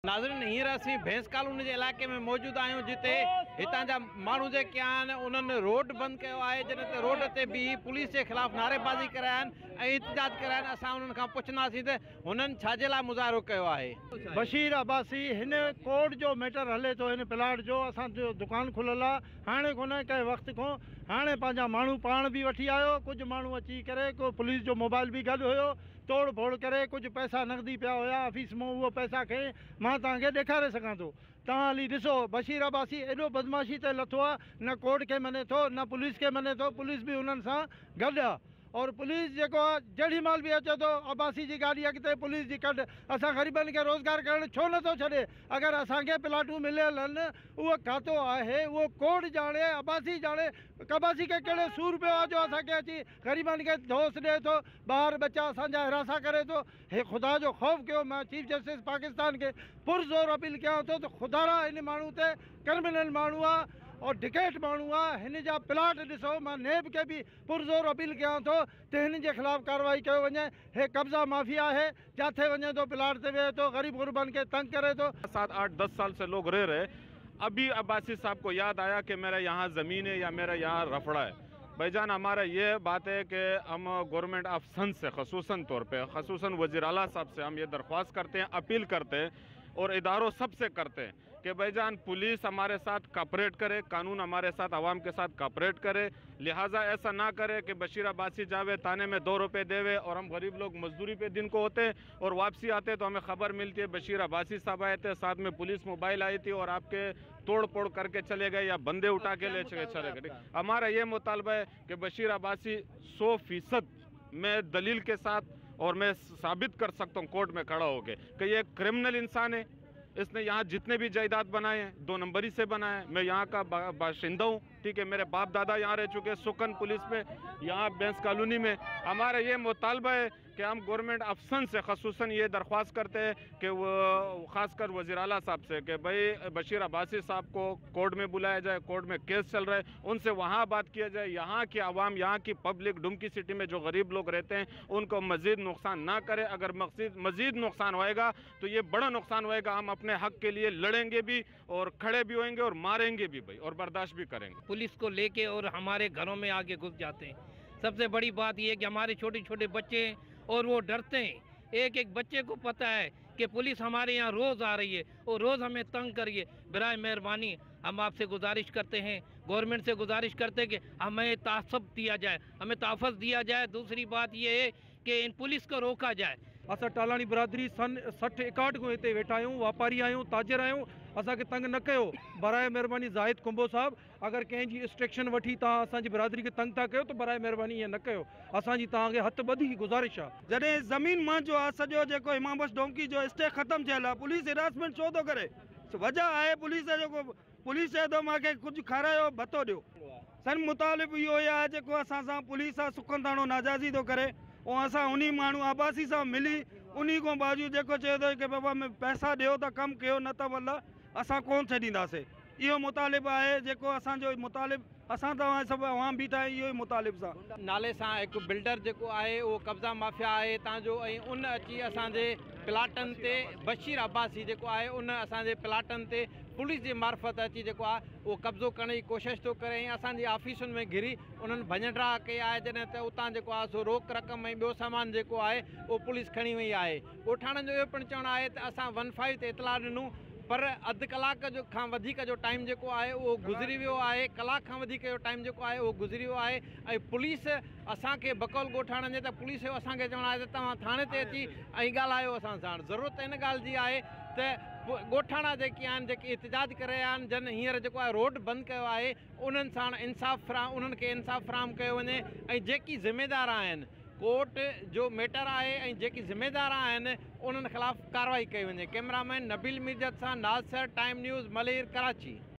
नाज़रीन, हींअर असीं भैंस कॉलोनी जे इलाइक़े में मौजूद आहियूं, जिते हितां जा माण्हू जेके आहिनि उन्हनि रोड बंदि कयो आहे। जॾहिं त रोड ते बीही पुलिस जे ख़िलाफ़ नारेबाज़ी कराया आहिनि ऐं एहतिजाज कराया आहिनि। असां उन्हनि खां पुछंदासीं त हुननि छाजे लाइ मुज़ाहिरो कयो आहे। बशीर अब्बासी, हिन कोर्ट जो मैटर हले थो, हिन प्लाट जो असांजो दुकान खुलियल आहे। हाणे कोन कंहिं वक़्त खां हाणे पंहिंजा माण्हू पाण बि वठी आयो, कुझु माण्हू अची करे को पुलिस जो मोबाइल बि गॾु हुयो, तोड़ फोड़ करे कुझु पैसा नगदी पिया हुया ऑफिस में। उहो पैसा खई मां तव्हांखे ॾेखारे सघां थो, तव्हां हली ॾिसो। बशीर अब्बासी एॾो बदमाशी ते लथो आहे, न कोर्ट खे मञे थो न पुलिस खे मञे थो। पुलिस बि हुननि सां गॾु आहे और पुलिस जेको आहे जेॾी महिल बि अचे थो अब्बासी जी गाॾी अॻिते पुलिस जी कढ। असां ग़रीबनि खे रोज़गार करणु छो नथो छॾे? अगरि असांखे प्लाटूं मिलियल आहिनि, उहो खातो आहे, उहो कोर्ट ॼाणे, अब्बासी ॼाणे। अब्बासी खे कहिड़े सूर पियो आहे जो असांखे अची ग़रीबनि खे दोष ॾिए थो, ॿार बच्चा असांजा हिरासा करे थो? हे ख़ुदा जो ख़ौफ़ कयो। मां चीफ जस्टिस पाकिस्तान खे पुरज़ोर अपील कयां थो त ख़ुदा हिन माण्हू ते क्रिमिनल माण्हू आहे और डिकेट माण्हू आहे। हिन जा प्लाट ॾिसो। मां नेब खे बि पुरज़ोर अपील कयां थो त हिन जे ख़िलाफ़ कार्रवाई कयो वञे। हे कब्ज़ा माफ़िया आहे, जिथे वञे थो प्लाट ते वेहे थो, ग़रीब गुरबन के तंग करे तो। 7, 8, 10 साल से लोग रह रहे। अभी अब्बासी साहब को याद आया कि मेरा यहाँ ज़मीन है या मेरा यहाँ रफड़ा है। भाईजान, हमारा ये बात है कि हम गवर्नमेंट ऑफ सन से खसूसन तौर पे, खसूसन वज़ीर आला साहब से हम ये दरख्वास्त करते हैं, अपील करते हैं और इदारों सबसे करते हैं कि भाईजान पुलिस हमारे साथ कॉपरेट करे, कानून हमारे साथ आवाम के साथ कॉपरेट करे। लिहाजा ऐसा ना करे कि बशीर अब्बासी जावे ताने में 2 रुपये देवे और हम गरीब लोग मजदूरी पे दिन को होते और वापसी आते तो हमें खबर मिलती है बशीर अब्बासी साहब आए थे, साथ में पुलिस मोबाइल आई थी और आपके तोड़ फोड़ करके चले गए या बंदे उठा के ले चले गए। हमारा ये मुतालबा है कि बशीर अब्बासी 100% मैं दलील के साथ और मैं साबित कर सकता हूँ कोर्ट में खड़ा होकर कि ये क्रिमिनल इंसान है। इसने यहाँ जितने भी जायदाद बनाए हैं 2 नंबरी से बनाए हैं। मैं यहाँ का बाशिंदा हूँ, ठीक है। मेरे बाप दादा यहाँ रह चुके हैं सुकन पुलिस में, यहाँ भैंस कॉलोनी में। हमारा ये मुतालबा है कि हम गवर्नमेंट अफसन से खसूसन ये दरख्वास्त करते हैं कि वो ख़ासकर वज़ीर आला साहब से कि भाई बशीर अब्बासी साहब को कोर्ट में बुलाया जाए। कोर्ट में केस चल रहा है, उनसे वहाँ बात किया जाए। यहाँ की आवाम, यहाँ की पब्लिक, डुमकी सिटी में जो गरीब लोग रहते हैं उनको मज़ीद नुकसान ना करे। अगर मज़ीद नुकसान होएगा तो ये बड़ा नुकसान होएगा। हम अपने हक़ के लिए लड़ेंगे भी और खड़े भी होएंगे और मारेंगे भी भाई, और बर्दाश्त भी करेंगे। पुलिस को लेके और हमारे घरों में आके घुस जाते हैं। सबसे बड़ी बात यह है कि हमारे छोटे छोटे बच्चे हैं और वो डरते हैं। एक एक बच्चे को पता है कि पुलिस हमारे यहाँ रोज़ आ रही है और रोज़ हमें तंग करिए। बराए मेहरबानी हम आपसे गुजारिश करते हैं, गवर्नमेंट से गुजारिश करते हैं कि हमें तासब दिया जाए, हमें तहफ़्फ़ुज़ दिया जाए। दूसरी बात यह है कि इन पुलिस को रोका जाए। असां टालानी बिरादरी सन 60-61 को हिते वेठा आहियूं, वापारी आहियूं, ताजिर आहियूं। असांखे तंग न कयो। बराए महिरबानी ज़ाहिद कुंबो साहब, अगर कंहिंजी इंस्ट्रक्शन वठी तव्हां असांजी बिरादरी खे तंग था कयो त बराए महिरबानी ईअं न कयो। असांजी तव्हांखे हथ ॿधी गुज़ारिश आहे। जॾहिं ज़मीन मुंहिंजो आहे, सॼो जेको इमाम बख्श डोंकी जो स्टे ख़तमु थियल आहे, पुलिस हिरासमेंट छो थो करे? वजह आहे पुलिस जेको पुलिस चए थो मूंखे कुझु खारायो, भतो ॾियो। सन मुतालिब इहो आहे जेको असां सां पुलिस सां सुखनदाणो नाजाइज़ी थो करे। ऐं असां उन माण्हू अब्बासी सां मिली उन खां बावजूदि जेको चए थो कि बाबा में पैसा ॾियो त कमु कयो, न त वल्ला असां कोन छॾींदासीं। इहो मुतालिब आहे जेको असांजो मुतालिब, असां तव्हां सभु आवाम बीठा आहियूं इहो ई मुतालिब सां। नाले सां हिकु बिल्डर जेको आहे उहो कब्ज़ा माफ़िया आहे हितां जो, ऐं उन अची असांजे प्लाटनि ते बशीर अब्बासी जेको आहे उन असांजे प्लाटनि ते पुलिस जे मार्फत अची जेको आहे उहो कब्ज़ो करण जी कोशिशि थो करे ऐं असांजी ऑफिसुनि में घिरी उन्हनि भञड्रा कई आहे। जॾहिं त उतां जेको आहे सो रोक रक़म ऐं ॿियो सामान जेको आहे उहो पुलिस खणी वई आहे। ॻोठाणनि जो इहो पिणु चवणु आहे त असां 15 ते इतलाह ॾिनूं, पर अधु कलाक जो खां वधीक जो टाइम जेको आहे उहो गुज़री वियो आहे। कलाक खां वधीक जो टाइम जेको आहे उहो गुज़री वियो आहे ऐं पुलिस असांखे बकौल ॻोठाणनि जे त पुलिस जो असांखे चवणु आहे त तव्हां थाणे ते अची ऐं ॻाल्हायो असां साण। ज़रूरत हिन ॻाल्हि जी आहे त ॻोठाणा जेके आहिनि, जेके एहतिजाज करे रहिया आहिनि, जन हींअर जेको आहे रोड बंदि कयो आहे, उन्हनि साण उन्हनि खे इंसाफ़ फ़राहम कयो वञे ऐं जेकी ज़िमेदार आहिनि कोर्ट जो मैटर आहे ऐं जेकी ज़िमेदार आहिनि उन्हनि ख़िलाफ़ कार्रवाई कई वञे। कैमरामैन नबील मिर्जत सां नाज़ सर, टाइम न्यूज़, मलेर, कराची।